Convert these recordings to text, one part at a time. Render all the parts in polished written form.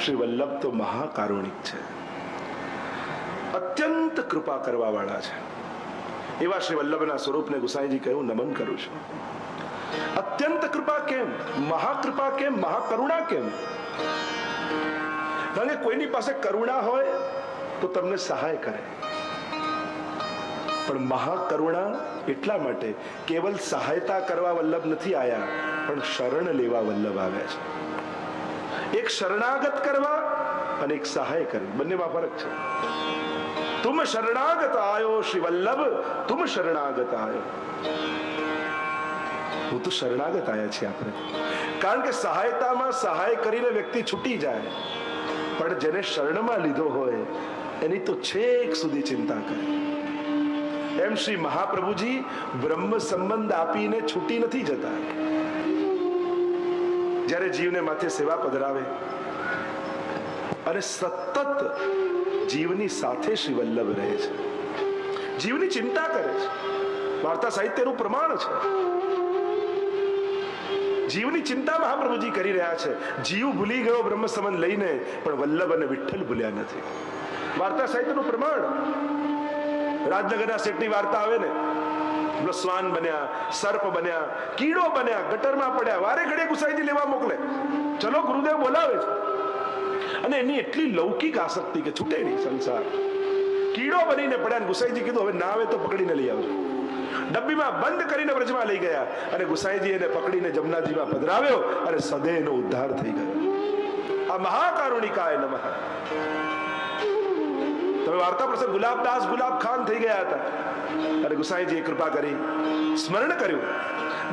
શ્રી વલ્લભ તો મહાકારુણિક છે, અત્યંત કૃપા કરવા વાળા છે. એવા શ્રી વલ્લભના સ્વરૂપને ગુસાઈજી કહ્યું, નમન કરું છું. અત્યંત કૃપા કેમ, મહાકૃપા કેમ, મહાકરુણા કેમ? કારણ કે કોઈની પાસે કરુણા હોય તો તમને સહાય કરે, પણ મહાકરુણા એટલા માટે કેવલ સહાયતા કરવા વલ્લભ નથી આવ્યા, પણ શરણ લેવા વલ્લભ આવ્યા છે. એક શરણાગત કરવા અને એક સહાય કરવી, બંનેમાં ફરક છે. તુમ શરણાગત આયો શ્રી વલ્લભ, તુમ શરણાગત આયો. હું તો શરણાગત આયા છે આપણે, કારણ કે સહાયતામાં સહાય કરીને વ્યક્તિ છૂટી જાય, પણ જેને શરણમાં લીધો હોય એની તો છેક સુધી ચિંતા કરે. એમ શ્રી મહાપ્રભુજી બ્રહ્મ સંબંધ આપીને છૂટી નથી જતા. જ્યારે જીવને માથે સેવા પધરાવે અને સતત જીવની સાથે શ્રી વલ્લભ રહે છે, જીવની ચિંતા કરે છે. વાર્તા સાહિત્યનું પ્રમાણ છે. જીવની ચિંતા મહાપ્રભુજી કરી રહ્યા છે. જીવ ભૂલી ગયો બ્રહ્મ સંબંધ લઈને, પણ વલ્લભ અને વિઠ્ઠલ ભૂલ્યા નથી. વાર્તા સાહિત્યનું પ્રમાણ. રાજનગરના શેઠની વાર્તા આવે ને, શ્વાન બન્યા, સર્પ બન્યા, કીડો બન્યા, ગટરમાં પડ્યા, વારે ઘડીએ ગુસાઈજી લેવા મોકલે. ચલો ગુરુદેવ બોલાવે છે, અને એની એટલી લૌકિક આસક્તિ કે છૂટે નહીં સંસાર. કીડો બનીને પડ્યા, ગુસાઈજી કીધું હવે ના આવે તો પકડીને લઈ આવજો. ડબ્બીમાં બંધ કરીને બ્રજમાં લઈ ગયા, અને ગુસાઈજી એને પકડીને જમનાજીમાં પધરાવ્યો, અને સદેહનો ઉદ્ધાર થઈ ગયો. આ મહાકારુણિકાય નમઃ. તમે વાર્તા પ્રસંગ ગુલાબદાસ ગુલાબ ખાન થઈ ગયા હતા, અને ગુસાઈજીએ કૃપા કરી સ્મરણ કર્યું.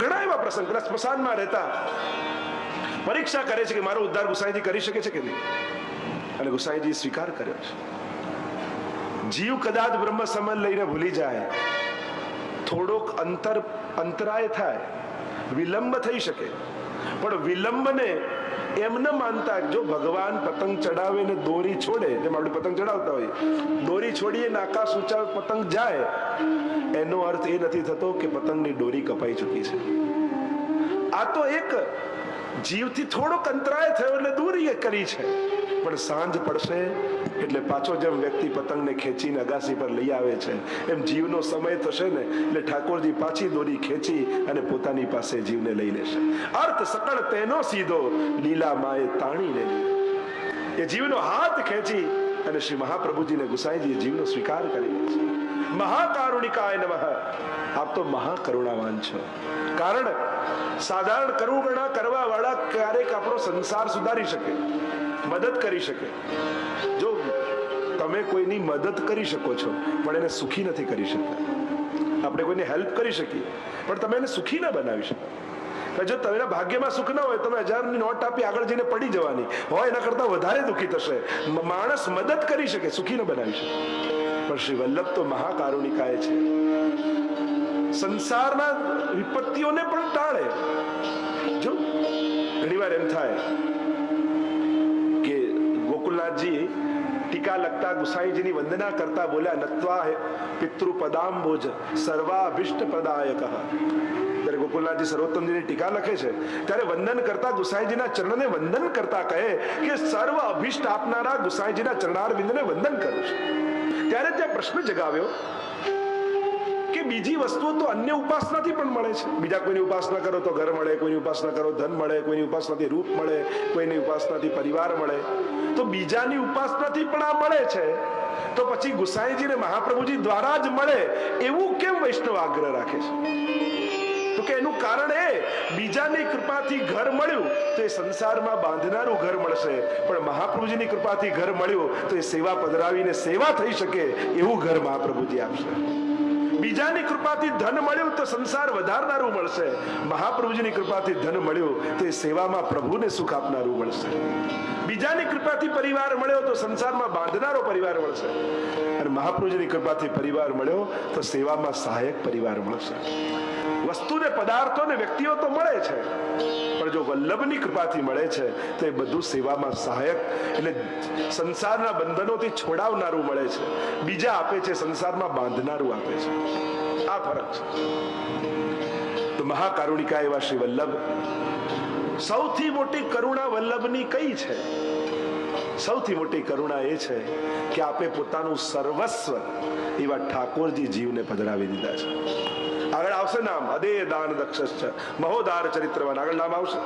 ઘણા એવા પ્રસંગ, સ્મશાનમાં રહેતા પરીક્ષા કરે છે કે મારો ઉદ્ધાર ગુસાઈજી કરી શકે છે કે નહીં, અને ગુસાઈજી સ્વીકાર કર્યો છે. જીવ કદાચ બ્રહ્મ સંબંધ લઈને ભૂલી જાય, થોડોક અંતરાય થાય, વિલંબ થઈ શકે, પણ વિલંબને એમ ન માનતા જો ભગવાન પતંગ ચડાવે ને દોરી છોડે, જેમ આપણે પતંગ ચડાવતા હોય, દોરી છોડીએ ને આકાશ ઊંચા પતંગ જાય, એનો અર્થ એ નથી થતો કે પતંગની દોરી કપાઈ ચૂકી છે. આ તો એક જીવથી થોડોક અંતરાય થયો એટલે દોરી કરી છે, પણ સાંજ પડશે એટલે પાછો જેમ વ્યક્તિ પતંગને ખેંચીને અગાસી પર લઈ આવે છે, એમ જીવનો સમય થશે ને એટલે ઠાકોરજી પાછી દોરી ખેંચી અને પોતાની પાસે જીવને લઈ લેશે. અર્થ સકળ તેનો સીધો, લીલા માએ તાણીને એ જીવનો હાથ ખેંચી અને શ્રી મહાપ્રભુજીને ગુસાઈજીએ જીવનો સ્વીકાર કરી લે છે. મહાકારુણિકાય નમઃ. આપ તો મહાકરુણાવાન છો. કારણ સાધારણ કરુણા કરવા વાળા ક્યારેક આપણો સંસાર સુધારી શકે, મદદ કરી શકે. જો તમે કોઈની મદદ કરી શકો છો, પણ એને સુખી નથી કરી શકતા. આપણે કોઈને હેલ્પ કરી શકીએ, પણ તમે એને સુખી ના બનાવી શકો. જો તમારા ભાગ્યમાં સુખ ના હોય, તમે 1000ની નોટ આપી આગળ જઈને પડી જવાની હોય, એના કરતા વધારે દુઃખી થશે. માણસ મદદ કરી શકે, સુખી ન બનાવી શકે. પણ શ્રી વલ્લભ તો મહાકારુણિકાય છે. સંસારના વિપત્તિઓને પણ ટાળે. જો ઘણી વાર એમ થાય કે ગોકુલનાથજી ટીકા લખતા ગુસાઈજીની વંદના કરતા બોલ્યા, નત્વા પિતૃ પદાંબોજ સર્વાભિષ્ટ પ્રદાયક. ત્યારે ગોકુલનાથજી સર્વોત્તમજીની ટીકા લખે છે, ત્યારે વંદન કરતા ગુસાઈજીના ચરણને વંદન કરતા કહે કે સર્વ અભિષ્ટ આપનારા ગુસાઈજીના ચરણારવિંદને વંદન કરું છું. ત્યારે ત્યાં પ્રશ્ન જગાવ્યો કે બીજી વસ્તુઓ તો અન્ય ઉપાસનાથી પણ મળે છે. બીજા કોઈની ઉપાસના કરો તો ઘર મળે, કોઈની ઉપાસના કરો ધન મળે, કોઈની ઉપાસનાથી રૂપ મળે, કોઈની ઉપાસનાથી પરિવાર મળે. તો બીજાની ઉપાસનાથી પણ આ મળે છે, તો પછી ગુસાઈજી ને મહાપ્રભુજી દ્વારા જ મળે એવું કેમ વૈષ્ણવ આગ્રહ રાખે છે? તો કે એનું કારણ એ, બીજાની કૃપાથી ઘર મળ્યું તો એ સંસારમાં બાંધનારું ઘર મળશે, પણ મહાપ્રભુજીની કૃપાથી ઘર મળ્યું તો એ સેવા પધરાવીને સેવા થઈ શકે એવું ઘર મહાપ્રભુજી આપશે. બીજાની કૃપાથી ધન મળ્યું તો સંસાર વધારનારું મળશે, મહાપ્રભુજીની કૃપાથી ધન મળ્યું તો એ સેવામાં પ્રભુને સુખ આપનારું મળશે. બીજાની કૃપાથી પરિવાર મળ્યો તો સંસારમાં બાંધનારો પરિવાર મળશે, અને મહાપ્રભુજીની કૃપાથી પરિવાર મળ્યો તો સેવામાં સહાયક પરિવાર મળશે. વસ્તુ ને પદાર્થો ને વ્યક્તિઓ તો મળે છે, પણ જો વલ્લભની કૃપાથી મળે છે તો એ બધું સેવામાં સહાયક, એટલે સંસારના બંધનોથી છોડાવનારું મળે છે. બીજા આપે છે, સંસારમાં બાંધનારું આપે છે. આ ફરક છે. તો મહાકારુણિકા એવા શ્રી વલ્લભ. સૌથી મોટી કરુણા વલ્લભની કઈ છે? સૌથી મોટી કરુણા એ છે કે આપે પોતાનું સર્વસ્વ એવા ઠાકોરજી જીવને પધરાવી દીધા છે. આગળ આવશે નામ અદે દાન દક્ષ મહોદાર ચરિત્રવાન, આગળ નામ આવશે.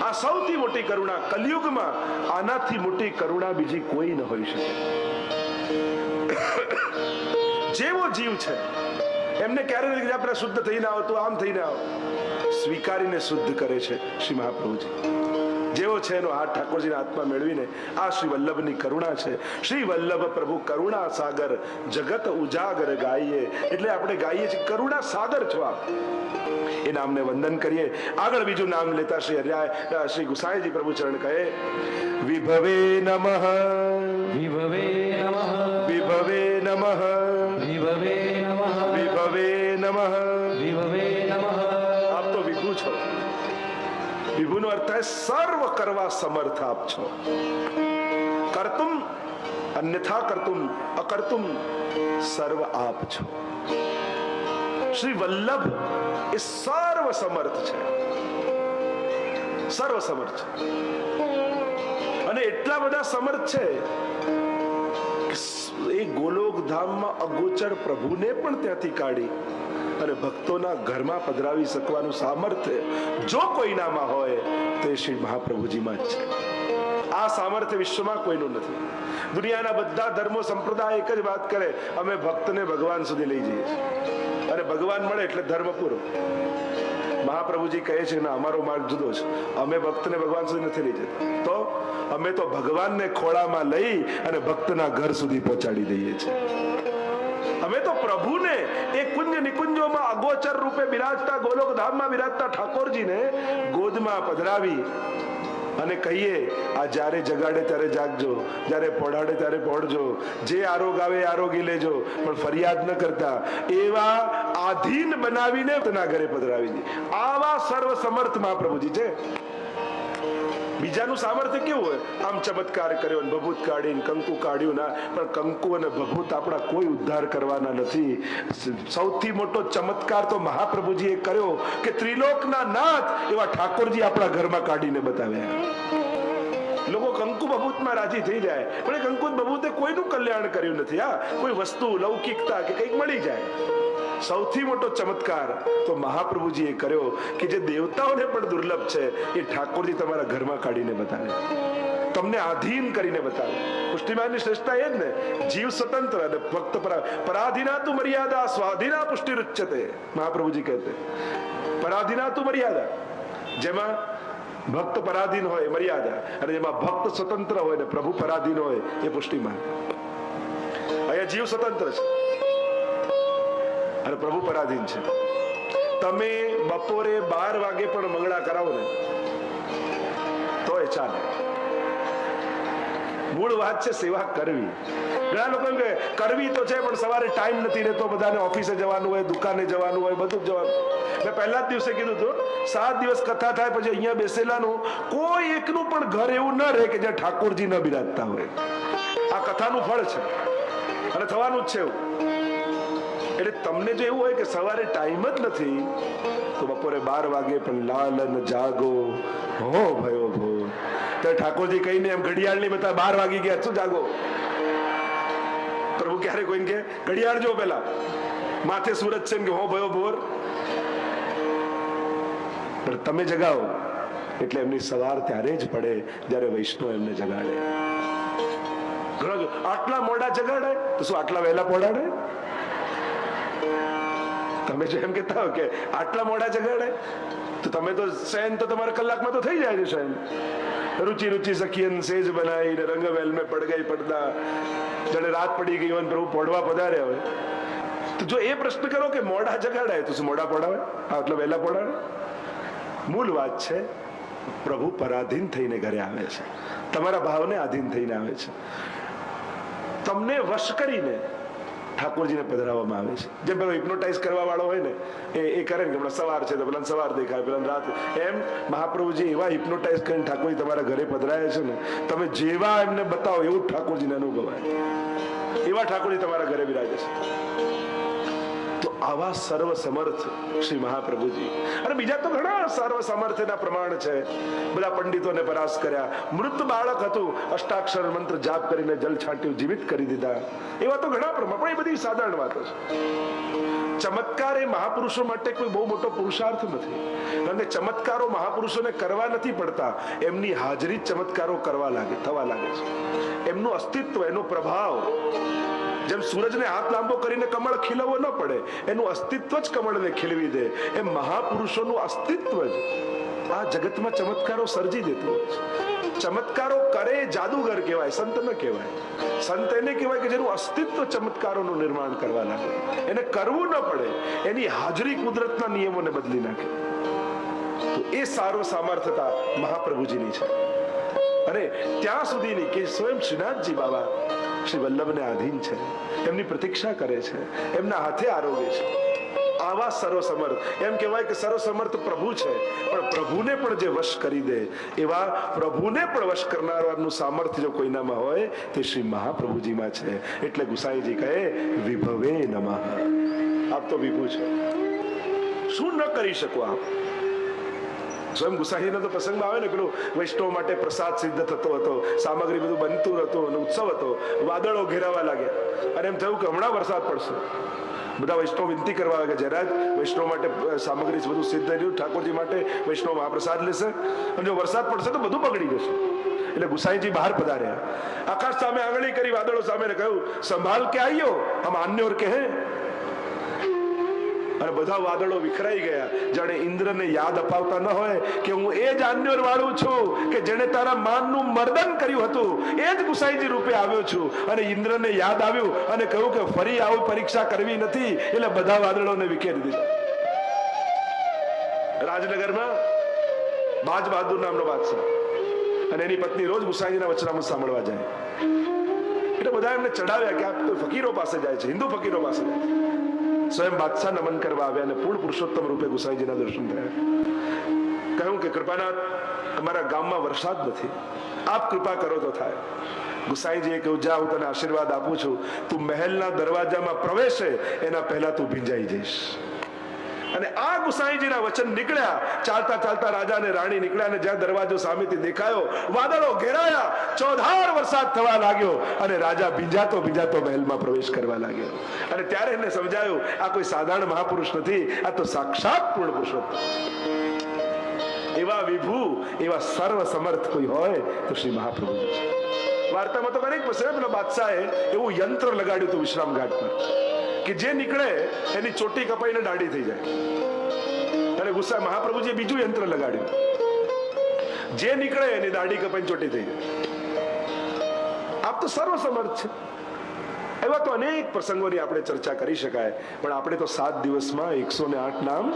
આ સૌથી મોટી કરુણા કલયુગમાં, આનાથી મોટી કરુણા બીજી કોઈ ન હોઈ શકે. જેવો જીવ છે એમને ક્યારે નથી આપણે શુદ્ધ થઈને આવો, તું આમ થઈને આવો, સ્વીકારીને શુદ્ધ કરે છે શ્રી મહાપ્રભુજી. જેવો છે એનો હાથ ઠાકોરજીના હાથમાં મેળવીને આ શ્રી વલ્લભની કરુણા છે. શ્રી વલ્લભ પ્રભુ કરુણા સાગર જગત ઉજાગર ગાઈએ, એટલે આપણે ગાઈએ છીએ કરુણા સાગર છો આપ. એ નામને વંદન કરીએ. આગળ બીજું નામ લેતા શ્રી ગુસાઈજી પ્રભુ ચરણ કહે વિભવે નમઃ વિભવે નમઃ વિભવે નમઃ વિભવે નમઃ વિભવે નમઃ વિભવે નમઃ. આપ તો વિભુ છો. વિભુનો અર્થ થાય સર્વ કરવા સમર્થ આપ છો. કર્તુમ અન્યથા કર્તુમ અકર્તુમ સર્વ આપ છો. શ્રી વલ્લભ એ સર્વ સમર્થ છે, સર્વ સમર્થ છે. અને એટલા બધા સમર્થ છે કે એ ગોલોક ધામમાં અગોચર પ્રભુને પણ ત્યાંથી કાઢી અને ભક્તોના ઘરમાં પધરાવી શકવાનું સામર્થ્ય જો કોઈનામાં હોય તો એ શ્રી મહાપ્રભુજીમાં જ છે. આ સામર્થ્ય વિશ્વમાં કોઈનું નથી. દુનિયાના બધા ધર્મો સંપ્રદાય એક જ વાત કરે, અમે ભક્તને ભગવાન સુધી લઈ જઈએ છીએ અને ભગવાન મળે એટલે ધર્મ પૂરો. મહાપ્રભુજી કહે છે ના, અમારો માર્ગ જુદો છે. અમે ભક્તને ભગવાન સુધી નથી લઈ જતા, તો અમે તો ભગવાનને ખોળામાં લઈ અને ભક્તના ઘર સુધી પહોંચાડી દઈએ છીએ. અમે તો પ્રભુને એ કુંજ નિકુંજોમાં અગોચર રૂપે બિરાજતા, ગોલોક ધામમાં બિરાજતા ઠાકોરજીને ગોદમાં પધરાવી અને કહીએ આ જ્યારે જગાડે ત્યારે જાગજો, જ્યારે પોઢાડે ત્યારે પોઢજો, જે આરોગ આવે આરોગી લેજો, પણ ફરિયાદ ન કરતા. એવા આધીન બનાવીને તેના ઘરે પધરાવી દી. આવા સર્વ સમર્થ મહાપ્રભુજી છે. બીજાનું સામર્થ્ય કેવું હોય, આમ ચમત્કાર કર્યો, ભભૂત કાઢીને કંકુ કાઢ્યું ના, પણ કંકુ અને ભભૂત આપણા કોઈ ઉદ્ધાર કરવાના નથી. સૌથી મોટો ચમત્કાર તો મહાપ્રભુજીએ કર્યો કે ત્રિલોકના નાથ એવા ઠાકોરજી આપણા ઘરમાં કાઢીને બતાવ્યા. લોકો કંકુ ભભૂતમાં રાજી થઈ જાય, પણ એ કંકુ ભભૂતે કોઈનું કલ્યાણ કર્યું નથી. હા, કોઈ વસ્તુ લૌકિકતા કે કંઈક મળી જાય. સૌથી મોટો ચમત્કાર તો મહાપ્રભુજીએ કર્યો કે જે દેવતાઓને પણ દુર્લભ છે એ ઠાકોરજી તમારા ઘરમાં કાઢીને બતાવે, તમને આધીન કરીને બતાવે. પુષ્ટિમાનની શ્રેષ્ઠતા એ જ ને, જીવ સ્વતંત્ર અને ભક્ત પરાધીના તું મર્યાદા સ્વાધીના પુષ્ટિ રુચ્યતે. મહાપ્રભુજી કહેતે પરાધીના તું મર્યાદા, જેમાં ભક્ત પરાધીન હોય મર્યાદા, અને જેમાં ભક્ત સ્વતંત્ર હોય ને પ્રભુ પરાધીન હોય એ પુષ્ટિમાન. અહીંયા જીવ સ્વતંત્ર છે અને પ્રભુ પરાધીન છે. તમે બપોરે 12 વાગે પણ મંગળા કરાવો ને તો એ ચાલે. મૂળ વાત છે સેવા કરવી. ઘણા લોકો એમ કે કરવી તો છે પણ સવારે ટાઈમ નથી રહેતો, બધાને ઓફિસે જવાનું હોય, દુકાને જવાનું હોય, બધું જ જવાનું. મેં પહેલા જ દિવસે કીધું હતું 7 દિવસ કથા થાય પછી અહીંયા બેસેલાનું કોઈ એકનું પણ ઘર એવું ન રહે કે જ્યાં ઠાકોરજી ન બિરાજતા હોય. આ કથાનું ફળ છે અને થવાનું જ છે એવું. એટલે તમને જો એવું હોય કે સવારે ટાઈમ જ નથી તો બપોરે 12 વાગે પણ લાલન જાગો હો ભયો ભો. તો ઠાકોરજી કહીને એમ ઘડિયાળ નહીં બતા 12 વાગી ગયા શું જાગો. પ્રભુ ક્યારે કોઈને કે ઘડિયાળ જો પેલા માથે સૂરજ છે કે હો ભયો ભોર, પણ તમે જગાવો એટલે એમની સવાર ત્યારે જ પડે જ્યારે વૈષ્ણવ એમને જગાડે. આટલા મોડા જગાડે તો શું આટલા વહેલા પોડાડે? તમે જો એમ કહેતા હો કે આટલા મોડા જગાડે તો તમે તો શયન તો તમારા કલાકમાં તો થઈ જાય છે. શયન રુચિ રુચિ સખિયન સેજ બનાવીને રંગવેલ મેં પડ ગઈ પડદા, જાણે રાત પડી ગઈ હોય પ્રભુ પોડવા પધાર્યા હોય. તો જો એ પ્રશ્ન કરો કે મોડા જગાડાય તો શું મોડા પોડાવે, આટલા વહેલા પોડાવે? મૂળ વાત છે પ્રભુ પરાધીન થઈને ઘરે આવે છે, તમારા ભાવને આધીન થઈને આવે છે. તમને વશ કરીને ઠાકોરજીને પધરાવવામાં આવે છે. જેમ પેલો હિપ્નોટાઇઝ કરવા વાળો હોય ને એ કરે ને, સવાર છે તો પેલા સવાર દેખાય, પેલા રાત, એમ મહાપ્રભુજી એવા હિપ્નોટાઇઝ કરીને ઠાકોરજી તમારા ઘરે પધરાયા છે ને, તમે જેવા એમને બતાવો એવું ઠાકોરજીને અનુભવાય. એવા ઠાકોરજી તમારા ઘરે બિરાજે છે. તો આવા સર્વ સમર્થ શ્રી મહાપ્રભુજી. અને બીજા તો ઘણા સર્વ સમર્થના પ્રમાણ છે. બધા પંડિતોને પરાસ કર્યા. મૃત બાળક હતું, અષ્ટાક્ષર મંત્ર જાપ કરીને જલ છાંટ્યું, જીવિત કરી દીધા. એવા તો ઘણા પ્રમાણ, પણ એ બધી સાધારણ વાતો છે. ચમત્કાર એ મહાપુરુષો માટે કોઈ બહુ મોટો પુરુષાર્થ નથી. કારણ કે ચમત્કારો મહાપુરુષોને કરવા નથી પડતા, એમની હાજરી ચમત્કારો થવા લાગે છે. એમનું અસ્તિત્વ, એનો પ્રભાવ, જેમ સૂરજને હાથ લાંબો કરીને કમળ ખીલવવો ન પડે, એનું અસ્તિત્વ જ કમળને ખીલવી દે, એમ મહાપુરુષોનું અસ્તિત્વ જ આ જગતમાં ચમત્કારો સર્જી દેતું હોય છે. ચમત્કારો કરે જાદુગર કહેવાય, સંત ન કહેવાય. સંત એને કહેવાય કે જેનું અસ્તિત્વ ચમત્કારોનું નિર્માણ કરવા લાગે, એને કરવું ન પડે, એની હાજરી કુદરતના નિયમોને બદલી નાખે. તો એ સારો સામર્થ્યતા મહાપ્રભુજીની છે. અને ત્યાં સુધીની કે સ્વયં શ્રીનાથજી બાબા શ્રી વલ્લભને આધીન છે, એમની પ્રતીક્ષા કરે છે, એમના હાથે આરોગે છે. આવા સર્વસમર્થ, એમ કહેવાય કે સર્વસમર્થ પ્રભુ છે, પણ પ્રભુને પણ જે વશ કરી દે, એવા પ્રભુને પણ વશ કરનારનું સામર્થ્ય જો કોઈનામાં હોય તે શ્રી મહાપ્રભુજીમાં છે. એટલે ગુસાઈજી કહે વિભવે નમઃ. આપ તો વિભુ છે, શું ન કરી શકો આપ. સ્વયં ગુસાઈનો તો પ્રસંગમાં આવે ને, પેલું વૈષ્ણવ માટે પ્રસાદ સિદ્ધ થતો હતો, સામગ્રી બધું બનતું હતું અને ઉત્સવ હતો, વાદળો ઘેરાવા લાગ્યા અને એમ થયું કે હમણાં વરસાદ પડશે. બધા વૈષ્ણવ વિનંતી કરવા લાગે, જરાજ વૈષ્ણવ માટે સામગ્રી બધું સિદ્ધ થયું, ઠાકોરજી માટે વૈષ્ણવ મહાપ્રસાદ લેશે, અને જો વરસાદ પડશે તો બધું બગડી જશે. એટલે ગુસાઈજી બહાર પધાર્યા, આકાશ સામે આંગળી કરી, વાદળો સામે કહ્યું સંભાળ કે આયો હમ આન્યોર કે હે. અને બધા વાદળો વિખરાઈ ગયા, જાણે ઇન્દ્રને યાદ અપાવતા ન હોય કે હું એ જ આન્યોર વાળું છું કે જેણે તારા માનનું મર્દન કર્યું હતું, એ જ ગુસાઈજી રૂપે આવ્યો છું. અને ઇન્દ્રને યાદ આવ્યું અને કહ્યું કે ફરી આવું પરીક્ષા કરવી નથી, એટલે બધા વાદળોને વિખેરી દીધા. રાજનગરમાં બાજ બહાદુર નામનો બાદશાહ અને એની પત્ની રોજ ગુસાઈજીના વચનામૃત સાંભળવા જાય. એટલે બધા એમને ચડાવ્યા કે આ ફકીરો પાસે જાય છે, હિન્દુ ફકીરો પાસે જાય છે. સ્વયં બાદશાહ નમન કરવા આવ્યા અને પૂર્ણ પુરુષોત્તમ રૂપે ગુસાઈજીના દર્શન થયા. કહ્યું કે કૃપાનાથ, અમારા ગામમાં વરસાદ નથી, આપ કૃપા કરો તો થાય. ગુસાઈજીએ કહ્યું જા, હું તને આશીર્વાદ આપું છું, તું મહેલના દરવાજામાં પ્રવેશે એના પહેલા તું ભીંજાઈ જઈશ. અને આ ગુસાઈજીના વચન નીકળ્યા. ચાલતા ચાલતા રાજા અને રાણી નીકળ્યા, અને જ્યાં દરવાજો સામેથી દેખાયો, વાદળો ઘેરાયા, ચોધાર વરસાદ થવા લાગ્યો, અને રાજા ભીંજાતો ભીંજાતો મહેલમાં પ્રવેશ કરવા લાગ્યો. અને ત્યારે એને સમજાયું આ કોઈ સાધારણ મહાપુરુષ નથી, આ તો સાક્ષાત પૂર્ણ પુરુષોત્તમ. એવા વિભુ, એવા સર્વ સમર્થ કોઈ હોય તો શ્રી મહાપ્રભુ. વાર્તામાં તો અનેક પ્રસંગ, પેલો બાદશાહે એવું યંત્ર લગાડ્યું હતું વિશ્રામ ઘાટ પર કે જે નીકળે એની ચોટી કપાઈને દાઢી થઈ જાય. અને ગુસ્સા મહાપ્રભુજીએ બીજું યંત્ર લગાડ્યું, જે નીકળે એની દાઢી કપાઈને ચોટી થઈ જાય. આપ તો સર્વ સમર્થ છે. એવા તો અનેક પ્રસંગોની આપણે ચર્ચા કરી શકાય, પણ આપણે તો 7 દિવસમાં 108 નામ.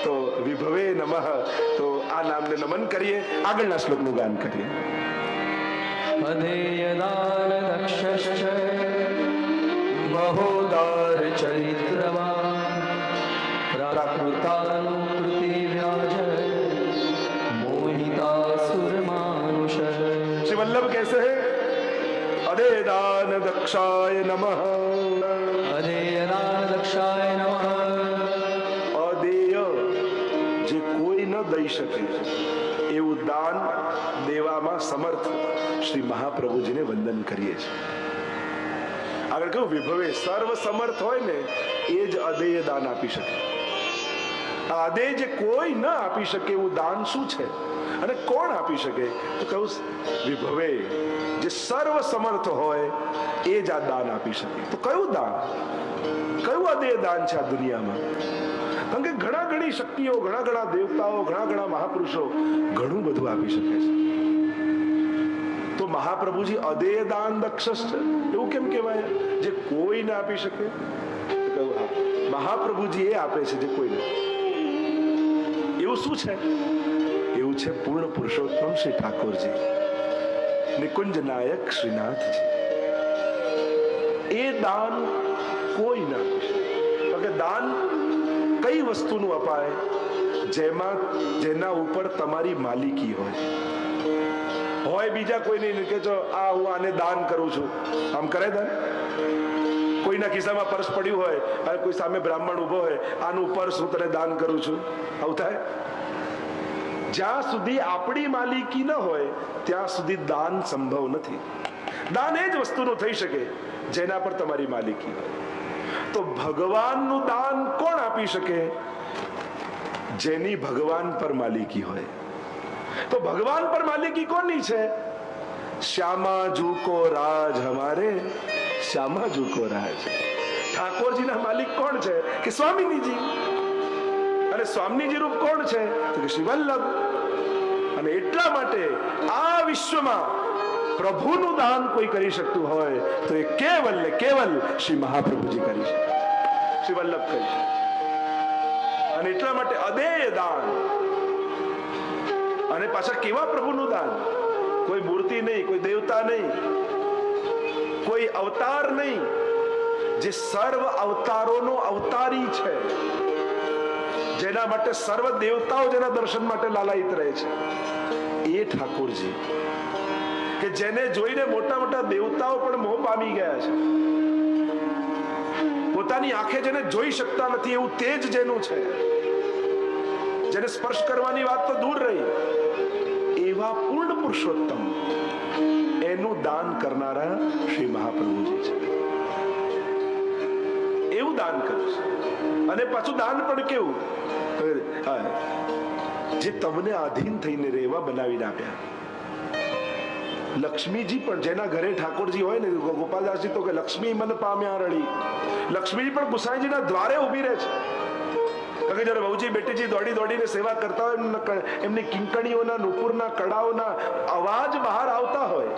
તો વિભવે નમઃ, તો આ નામને નમન કરીએ, આગળના શ્લોકનું ગાન કરીએ. અધેયદાન દક્ષશ્ચ મહોદાર ચરિત્રવાન પ્રાકૃતાનુકૃતિ વ્યાજ મોહિતાસુર માનુષ. શ્રી વલ્લભ કહેશે અધેયદાન દક્ષાય નમઃ. અધેયદાન દક્ષાય નમઃ. અદેય, જે કોઈ ન દઈ શકે એવું દાન દેવામાં સમર્થ શ્રી મહાપ્રભુજીને વંદન કરીએ છીએ. આગળ કહ્યું વિભવે, સર્વ સમર્થ હોય ને એ જ અદેય દાન આપી શકે. આ અદેય જે કોઈ ન આપી શકે એવું દાન શું છે અને કોણ આપી શકે? તો કહ્યું વિભવે, જે સર્વ સમર્થ હોય એ જ આ દાન આપી શકે. તો કયું દાન, કયું અદેય દાન છે આ દુનિયામાં? કારણ કે ઘણી શક્તિઓ, ઘણા દેવતાઓ, ઘણા મહાપુરુષો ઘણું બધું આપી શકે છે. તો મહાપ્રભુજી અદેય દાન દક્ષ છે એવું કેમ કહેવાય, જે કોઈ ના આપી શકે? મહાપ્રભુજી એ આપે છે જે કોઈ ના. એવું શું છે? એવું છે પૂર્ણ પુરુષોત્તમ શ્રી ઠાકોરજી, નિકુંજ નાયક શ્રીનાથજી. એ દાન કોઈ ના આપી શકે. કારણ કે દાન કઈ વસ્તુનું અપાય? જેના ઉપર તમારી માલિકી હોય બીજા કોઈ નહીં કે જો આ હું આને દાન કરું છું, આમ કરે દાન? કોઈના ખિસ્સામાં પર્સ પડ્યું હોય અને કોઈ સામે બ્રાહ્મણ ઉભો હોય, આનું પર્સ હું તને દાન કરું છું, આવું થાય? જ્યાં સુધી આપણી માલિકી ન હોય ત્યાં સુધી દાન સંભવ નથી. દાન એ જ વસ્તુનું થઈ શકે જેના પર તમારી માલિકી હોય. તો ભગવાનનું દાન કોણ આપી શકે? જેની ભગવાન પર માલિકી હોય. તો ભગવાન પર માલિકી કોની છે? શ્યામા જુ કો રાજ હમારે, શ્યામા જુ કો રાજ. ઠાકોરજીના માલિક કોણ છે? કે સ્વામિનીજી. અને સ્વામીજી રૂપ કોણ છે? તો કે શ્રી વલ્લભ. અને એટલા માટે આ વિશ્વમાં પ્રભુનું દાન કોઈ કરી શકતું હોય તો એ કેવલ ને કેવલ શ્રી મહાપ્રભુજી કરી શકે, શ્રી વલ્લભ કરી શકે. અને એટલા માટે અદેય દાન. અને પાછા કેવા પ્રભુનું દાન? કોઈ મૂર્તિ નહીં, કોઈ દેવતા નહીં, કોઈ અવતાર નહીં, જે સર્વ અવતારોનો અવતારી છે, જેના માટે સર્વ દેવતાઓ જેના દર્શન માટે લાલાયિત રહે છે, એ ઠાકોરજી કે જેને જોઈને મોટા મોટા દેવતાઓ પણ મોહ પામી ગયા છે. પોતાની આંખે જેને જોઈ શકતા નથી એવું તેજ જેનું છે, જેને સ્પર્શ કરવાની વાત તો દૂર રહી, એવા પૂર્ણ પુરુષોત્તમ એનું દાન કરનારા શ્રી મહાપ્રભુજી છે. એવું દાન કર્યું છે. અને પાછું દાન પણ કેવું? જે તમને આધીન થઈને રહેવા બનાવીને આપ્યા. લક્ષ્મીજી પણ જેના ઘરે ઠાકોરજી હોય ને, ગોપાલદાસજી તો કે લક્ષ્મી મન પામ્યા રળી. લક્ષ્મીજી પણ ગુસાઈજીના દ્વારે ઉભી રહે છે. કારણ કે જયારે વહુજી બેટીજી દોડી દોડીને સેવા કરતા હોય, એમની કિંકણીઓના નુપુરના કડાઓના અવાજ બહાર આવતા હોય,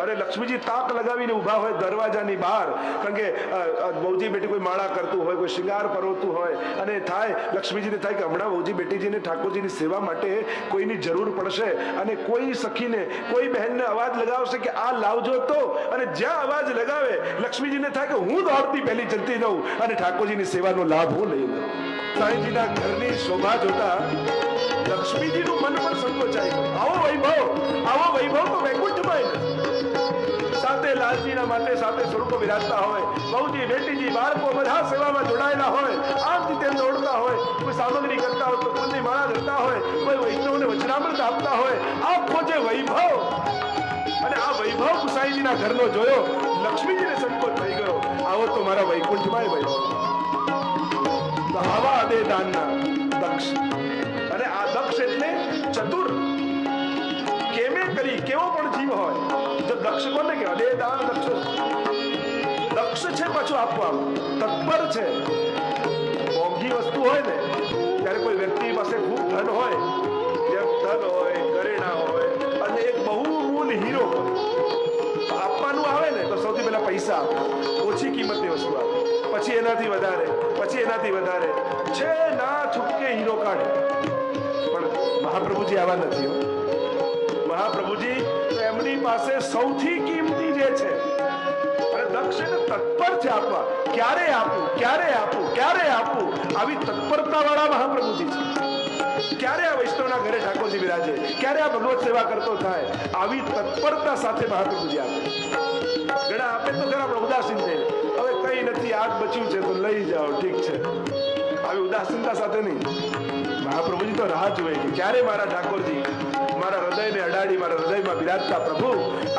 અરે લક્ષ્મીજી તાક લગાવીને ઉભા હોય દરવાજાની બહાર. કારણ કે વહુજી બેટી કોઈ માળા કરતું હોય, કોઈ શિંગાર પરોવતું હોય, અને થાય લક્ષ્મીજીને થાય કે હમણાં વહુજી બેટીજીને ઠાકોરજીની સેવા માટે કોઈની જરૂર પડશે, અને કોઈ સખીને કોઈ બહેનને અવાજ લગાવશે કે આ લાવજો તો, અને જ્યાં અવાજ લગાવે લક્ષ્મીજીને થાય કે હું દોડતી પહેલી જલ્દી જાઉં અને ઠાકોરજીની સેવાનો લાભ હું લઈ લઉં. સાંઈજીના ઘરની શોભા જોતા લક્ષ્મીજીનું મન પણ સંકોચાય. આવો વૈભવ તો વૈકુંઠમાં નથી. સાથે લાલજીના માટે સાથે સ્વરૂપો વિરાજતા હોય, બહુજી બેટીજી બાળકો બધા સેવામાં જોડાયેલા હોય, આમથી તેમ દોડતા હોય, કોઈ સામગ્રી કરતા હોય, કોઈ ફૂલની માળા ધરતા હોય, કોઈ વૈષ્ણવને વચનામૃત આપતા હોય. આખો જે વૈભવ, અને આ વૈભવ ગુસાઈજીના ઘરનો જોયો, લક્ષ્મીજીને સંકોચ થઈ ગયો. આવો તો મારા વૈકુંઠમાં વૈભવ. તો આવા અદે દાનના દક્ષ. અને આ દક્ષ એટલે ચતુર. કેમે કરી કેવો પણ જીવ હોય, જો દક્ષ કોને કે અદે દાન દક્ષ. દક્ષ છે પાછું આપવામાં, તત્પર છે. મોંઘી વસ્તુ હોય ને ત્યારે કોઈ વ્યક્તિ પાસે ખૂબ ધન હોય, જેમ ધન હોય, ઘરેણા હોય, અને એક બહુમૂલ હીરો આપવાનું આવે ને તો સૌથી પહેલા પૈસા આપે, ઓછી કિંમતની વસ્તુ આપે, પછી એનાથી વધારે, પછી એનાથી વધારે, છે ના છૂટકે હીરો કાઢે. પણ મહાપ્રભુજી આવા નથી હો. મહાપ્રભુજી તો એમની પાસે સૌથી કિંમતી જે છે, અને દક્ષ તત્પર છે આપવા. ક્યારે આપું, ક્યારે આપું, ક્યારે આપું, આવી તત્પરતા વાળા મહાપ્રભુજી છે. ક્યારે આ વૈષ્ણવના ઘરે ઠાકોરજી બિરાજે, ક્યારે આ ભગવત સેવા કરતો થાય, આવી તત્પરતા સાથે મહાપ્રભુજી આપે. ઘણા આપે તો ખરા પણ ઉદાસીન છે, હવે કઈ નથી, આગ બચ્યું છે તો લઈ જાઓ, ઠીક છે, આવી ઉદાસીનતા સાથે નહીં. મહાપ્રભુજી તો રાહ જુએ કે ક્યારે મારા ઠાકોરજી મારા હૃદયને અડાડી, મારા હૃદયમાં બિરાજતા પ્રભુ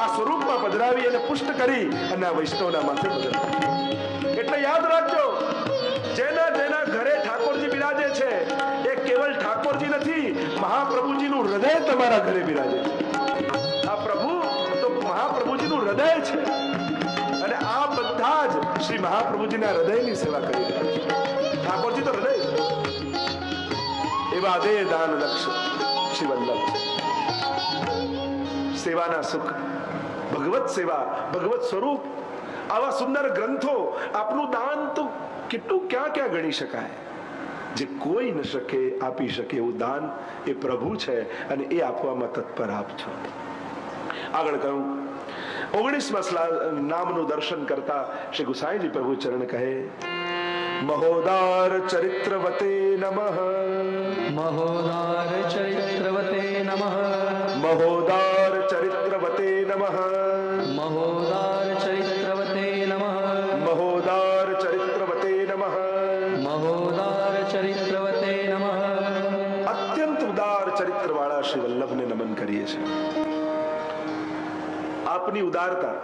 આ સ્વરૂપમાં પધરાવી અને પુષ્ટ કરી અને આ વૈષ્ણવના માથે પધરાવે. એટલે યાદ રાખજો, જેના જેના ઘરે ઠાકોરજી બિરાજે છે એ કેવલ ઠાકોરજી નથી, મહાપ્રભુજીનું હૃદય તમારા ઘરે બિરાજે છે. આ પ્રભુ તો મહાપ્રભુજીનું હૃદય છે, અને આ બધા જ શ્રી મહાપ્રભુજીના હૃદયની સેવા કરી રહ્યા છે. ઠાકોરજી તો હૃદય છે. એવા અદે દાન લક્ષ શ્રી વલ્લભ. સેવાના સુખ, ભગવત સેવા, ભગવત સ્વરૂપ, આવા સુંદર ગ્રંથો, આપનું દાન તો કેટલું ક્યાં ક્યાં ગણી શકાય. જે કોઈ ન શકે આપી શકે એવું દાન એ પ્રભુ છે, અને એ આપવામાં તત્પર આપ છો. આગળ કહ્યું 19મા નામનું દર્શન કરતા શ્રી ગુસાઈજી પ્રભુ ચરણ કહે, મહોદાર ચરિત્રવતે નમઃ, મહોદાર ચરિત્રવતે નમઃ, મહોદાર ચરિત્રવતે નમઃ, મહોદાર ચરિત્રવતે નમઃ, મહોદાર મહોદાર ચરિત્રવતે નમઃ. અત્યંત ઉદાર ચરિત્ર વાળા શ્રી વલ્લભને નમન કરીએ છીએ. આપની ઉદારતા,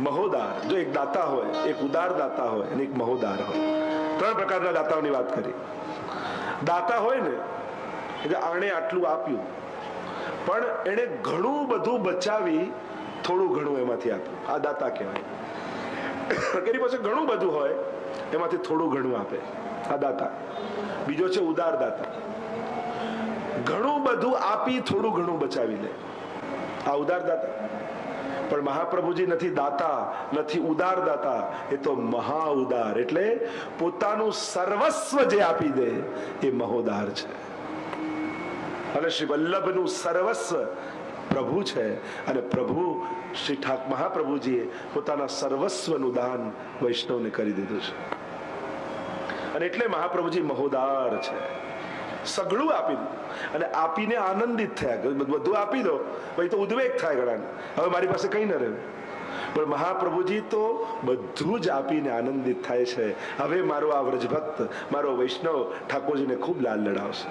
મહોદાર, જો એક દાતા હોય, એક ઉદાર દાતા હોય અને એક મહોદાર હોય, ત્રણ પ્રકારના દાતાઓની વાત કરી. દાતા હોય ને એટલે આણે આટલું આપ્યું, પણ એને ઘણું બધું બચાવી થોડું ઘણું એમાંથી આપ્યું, આ દાતા કહેવાય. એની પાસે ઘણું બધું હોય, એમાંથી થોડું ઘણું આપે, આ દાતા. બીજો છે ઉદાર દાતા, ઘણું બધું આપી થોડું ઘણું બચાવી લે, આ ઉદાર દાતા. પણ મહાપ્રભુજી નથી દાતા, નથી ઉદાર દાતા, એ તો મહા ઉદાર, એટલે પોતાનું સર્વસ્વ જે આપી દે એ મહોદાર છે. અને શ્રી વલ્લભનું સર્વસ્વ પ્રભુ છે, અને પ્રભુ શ્રી મહાપ્રભુજીએ પોતાના સર્વસ્વનું દાન વૈષ્ણવને કરી દીધું છે. અને એટલે મહાપ્રભુજી મહોદાર છે. સગળું આપી દીધું અને આપીને આનંદિત થયા. બધું આપી દો ભાઈ તો ઉદ્વેગ થાય ઘણાને, હવે મારી પાસે કઈ ન રહ્યું. પણ મહાપ્રભુજી તો બધું જ આપીને આનંદિત થાય છે. હવે મારો આ વ્રજભક્ત, મારો વૈષ્ણવ ઠાકોરજીને ખૂબ લાલ લડાવશે.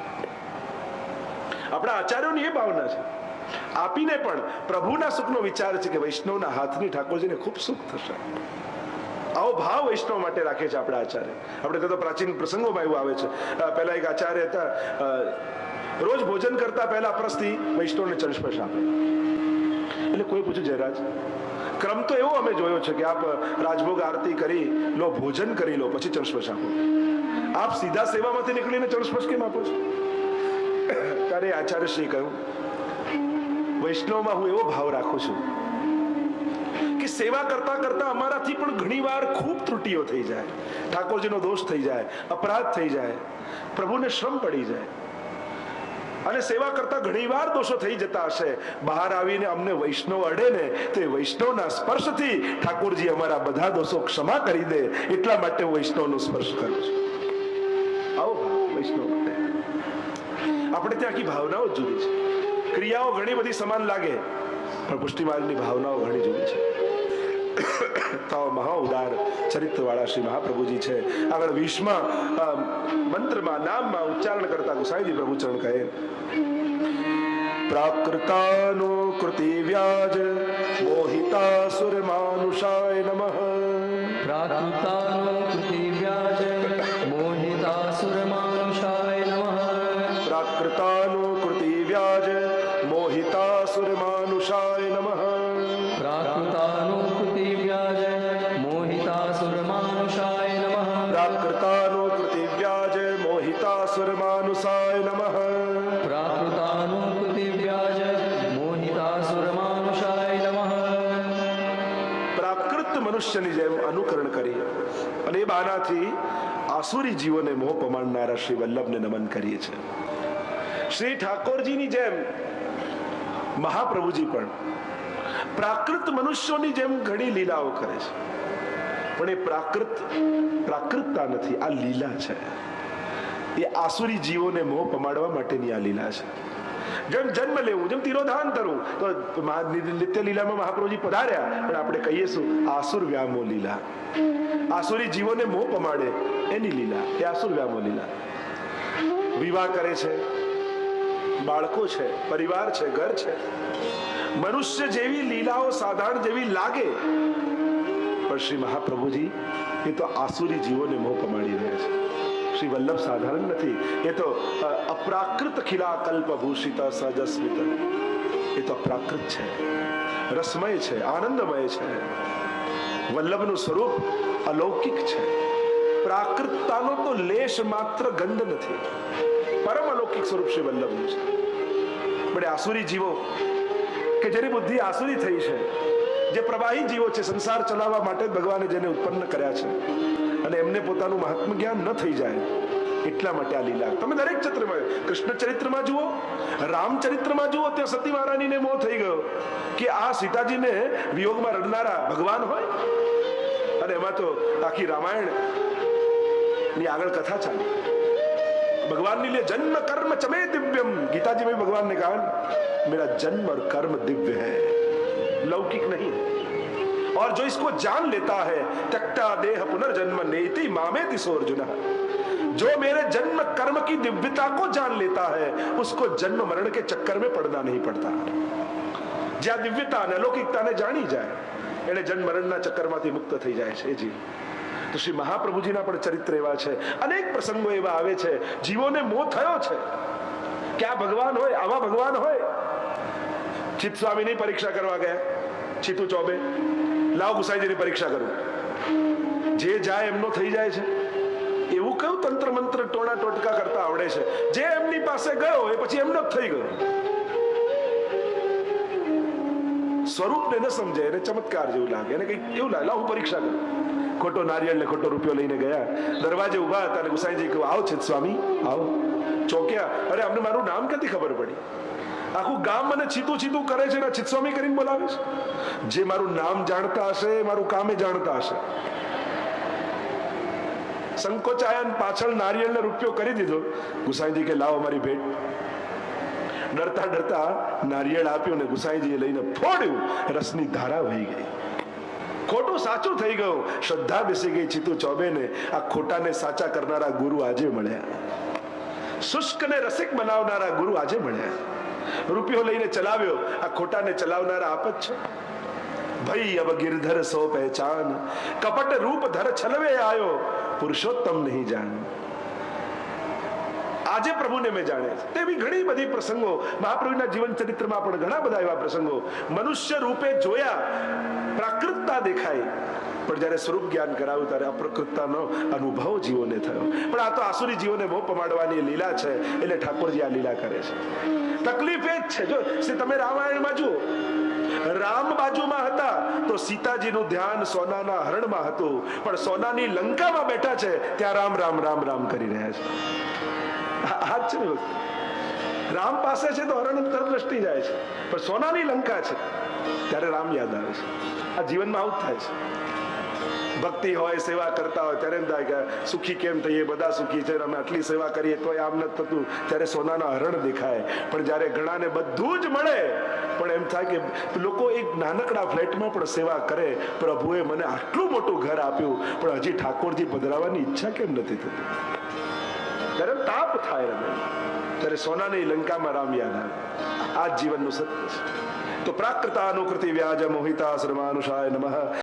આપણા આચાર્યોની એ ભાવના છે, આપીને પણ પ્રભુના સુખનો વિચાર છે કે વૈષ્ણવના હાથની ઠાકોરજીને ખૂબ સુખ થશે. આવો ભાવ વૈષ્ણવ માટે રાખે છે આપણા આચાર્ય. આપણે તો પ્રાચીન પ્રસંગોમાં એવું આવે છે. પહેલા એક આચાર્ય હતા, રોજ ભોજન કરતા પહેલા અપરસથી વૈષ્ણવને ચરણસ્પર્શ આપે. એટલે કોઈ પૂછ્યું, જયરાજ ક્રમ તો એવો અમે જોયો છે કે આપ રાજભોગ આરતી કરી લો, ભોજન કરી લો, પછી ચરણસ્પર્શ આપો. આપ સીધા સેવામાંથી નીકળીને ચરણસ્પર્શ કેમ આપો છો? ત્યારે આચાર્યશ્રીએ કહ્યું, વૈષ્ણવમાં હું એવો ભાવ રાખું છું કે સેવા કરતા કરતા અમારાથી પણ ઘણીવાર ખૂબ ત્રુટીઓ થઈ જાય, ઠાકોરજીનો દોષ થઈ જાય, અપરાધ થઈ જાય, પ્રભુને શ્રમ પડી જાય. અને સેવા કરતા ઘણીવાર દોષો થઈ જતા હશે, બહાર આવીને અમને વૈષ્ણવ અડે ને તો એ વૈષ્ણવના સ્પર્શથી ઠાકોરજી અમારા બધા દોષો ક્ષમા કરી દે, એટલા માટે હું વૈષ્ણવનો સ્પર્શ કરું છું. આવો ભાવ વૈષ્ણવ માટે. આપણે ત્યાં આખી ભાવનાઓ જુદી છે. ક્રિયાઓ ઘણી બધી સમાન લાગે, પણ પુષ્ટિ માર્ગની ભાવનાઓ ઘણી જુદી છે. તો મહા ઉદાર ચરિત્ર વાળા શ્રી મહાપ્રભુજી છે. આગળ 20મા મંત્રમાં નામમાં ઉચ્ચારણ કરતા ગુસાઈજી પ્રભુચરણ કહે, પ્રાકૃતાનો કૃતિ વ્યાજ મોહિતાસુર માનુષાય નમઃ. પ્રાકૃતાનો કૃતિ વ્યાજ મોહિતાસુર માનુષાય નમઃ. પ્રાકૃતાનો કૃતિ વ્યાજ મોહિતાસુર માનુષાય નમઃ. પ્રાકૃતાનો કૃતિ વ્યાજ મોહિતાસુર માનુષાય નમઃ. પ્રાકૃતાનો કૃતિ વ્યાજ મોહિતાસુર માનુષાય નમઃ. પ્રાકૃતાનો કૃતિ વ્યાજ મોહિતાસુર માનુષાય નમઃ. પ્રાકૃત મનુષ્યની જેમ અનુકરણ કરી અને એ બાનાથી આસુરી જીવોને મોહ પમાડનારા શ્રી વલ્લભને નમન કરીએ છીએ. શ્રી ઠાકોરજીની જેમ મહાપ્રભુજી પણ પ્રાકૃત મનુષ્યોની જેમ ઘણી લીલાઓ કરે છે, પણ એ પ્રાકૃતતા નથી, આ લીલા છે. એ આસુરી જીવોને મોહ પમાડવા માટેની આ લીલા છે. જેમ જન્મ લેવું, જેમ તિરોધાન કરવું, તો નિત્ય લીલામાં મહાપ્રભુજી પધાર્યા, પણ આપણે કહીએ શું? આસુર વ્યામો લીલા. આસુરી જીવોને મોહ પમાડે એની લીલા, એ આસુર વ્યામો લીલા. વિવાહ કરે છે, બાળકો છે, પરિવાર છે, ઘર છે. મનુષ્ય જેવી લીલાઓ સાધારણ જેવી લાગે, પણ શ્રી મહાપ્રભુજી એ તો આસુરી જીવોને મોહ પમાડી રહ્યા છે. શ્રી વલ્લભ સાધારણ નથી, એ તો અપ્રાકૃત ખીલા કલ્પ ભૂષિત સહજસ્મિત. એ તો અપ્રાકૃત છે, રસમય છે, આનંદમય છે. વલ્લભનું સ્વરૂપ અલૌકિક છે. પ્રાકૃતતાનો તો લેશ માત્ર ગંધ નથી, પરમ અલૌકિક સ્વરૂપ શ્રી વલ્લભનું છે. પણ આસુરી જીવો કે જેની બુદ્ધિ આસુરી થઈ છે, જે પ્રવાહી જીવો છે, સંસાર ચલાવવા માટે ભગવાને જેને ઉત્પન્ન કર્યા છે, અને એમને પોતાનું મહાત્મ જ્ઞાન ન થઈ જાય એટલા માટે આ લીલા. તમે દરેક ચરિત્રમાં, કૃષ્ણ ચરિત્રમાં જુઓ, રામચરિત્રમાં જુઓ, ત્યાં સતી મહારાણીને મોહ થઈ ગયો કે આ સીતાજીને વિયોગમાં રડનારા ભગવાન હોય. અને એમાં તો આખી રામાયણ ની આગળ કથા ચાલી. ભગવાનની लिए जन्म कर्म चमे दिव्यम. गीताजी में भगवान ने कहा मेरा जन्म और कर्म दिव्य है, लौकिक नहीं. और जो इसको जान लेता है त्यक्ता देह पुनर्जन्म नेति मामेति सो अर्जुन, जो मेरे जन्म कर्म की दिव्यता को जान लेता है उसको जन्म मरण के चक्कर में पड़ना नहीं पड़ता। જ્યાં દિવ્યતા અને અલૌકિકતાને જાણી જાય એટલે જન્મ મરણના ચક્કરમાંથી મુક્ત થઈ જાય છે જીવ। તો શ્રી મહાપ્રભુજીના પણ ચરિત્ર એવા છે, અનેક પ્રસંગો એવા આવે છે જીવોને મોહ થયો છે કે આ ભગવાન હોય, આવા ભગવાન હોય। ચિત્ત સ્વામીની પરીક્ષા કરવા ગયા ચિતુ ચોબે, લાવ ગુસાઈજીની પરીક્ષા કરું, જે જાય એમનો થઈ જાય છે એવું કયું તંત્ર મંત્ર ટોણા ટોટકા કરતા આવડે છે? જે એમની પાસે ગયો એ પછી એમનો જ થઈ ગયો। સ્વરૂપને ન સમજે એને ચમત્કાર જેવું લાગે, એને કઈ એવું લાગે લાવ હું પરીક્ષા કરું। ખોટો નારિયેળ ને ખોટો રૂપિયો લઈને ગયા, દરવાજે ઉભા હતા અને ગુસાઈજી કહ્યું આવો છે સ્વામી આવો। ચોક્યા, અરે અમને મારું નામ ક્યાંથી ખબર પડી? આખું ગામ મને ચીતું ચીતું કરે છે ને ચિત્ત સ્વામી કરીને બોલાવે છે। જે મારું નામ જાણતા હશે મારું કામે જાણતા હશે। સંકોચાયન પાછળ નારિયેળ ને રૂપિયો કરી દીધો। ગુસાઈજી કે લાવો મારી ભેટ। ડરતા ડરતા નારિયેળ આપ્યું ને ગુસાઈજીએ લઈને ફોડ્યું, રસની ધારા વહી ગઈ। ખોટું સાચું થઈ ગયું, શ્રદ્ધા બેસી ગઈ ચિતુ ચોબે ને। આ ખોટાને સાચા કરનારા ગુરુ આજે મળ્યા, શુષ્કને રસિક બનાવનારા ગુરુ આજે મળ્યા। રૂપિયો લઈને ચલાવ્યો, આ ખોટાને ચલાવનારા આપ જ છો। ભઈ અબ गिरधर सो पहचान, कपट रूप धर छलवे आयो, पुरुषोत्तम नहीं जान। આજે પ્રભુને મેં જાણે છે તેવી ઘણી બધી પ્રસંગો મહાપ્રભુના જીવન ચરિત્રમાં પણ ઘણા બધા એવા પ્રસંગો મનુષ્ય રૂપે જોયા, પ્રાકૃતતા દેખાય, પણ જ્યારે સ્વરૂપ જ્ઞાન કરાવ્યું ત્યારે અપ્રકૃતતાનો અનુભવ જીવોને થયો। પણ આ તો આસુરી જીવોને મોહ પમાડવાની લીલા છે, એટલે ઠાકોરજી આ લીલા કરે છે। તકલીફ એ જ છે, જો તમે રામાયણમાં જુઓ, રામ બાજુમાં હતા તો સીતાજીનું ધ્યાન સોનાના હરણમાં હતું, પણ સોનાની લંકામાં બેઠા છે ત્યાં રામ રામ રામ રામ કરી રહ્યા છે। આ જ છે ને, રામ પાસે છે તો હરણ તરત દ્રષ્ટિ જાય છે, પણ સોનાની લંકા છે ત્યારે રામ યાદ આવે છે। આ જીવનમાં આવું થાય છે। ભક્તિ હોય, સેવા કરતા હોય ત્યારે એમ થાય કે સુખી કેમ થઈએ, બધા સુખી છે, અમે આટલી સેવા કરીએ તો આમ નથી થતું, ત્યારે સોનાના હરણ દેખાય। પણ જ્યારે ઘણાને બધું જ મળે પણ એમ થાય કે લોકો એક નાનકડા ફ્લેટમાં પણ સેવા કરે, પ્રભુએ મને આટલું મોટું ઘર આપ્યું પણ હજી ઠાકોરજી પધરાવવાની ઈચ્છા કેમ નથી થતી? ત્યારે તાપ થાય રમે, ત્યારે સોનાની લંકામાં રામ યાદ આવે। આ જ જીવનનું સત્ય છે। તો પ્રાકૃતાનુકૃતિ વ્યાજ મોહિતા સર્વાનુષાય નમઃ।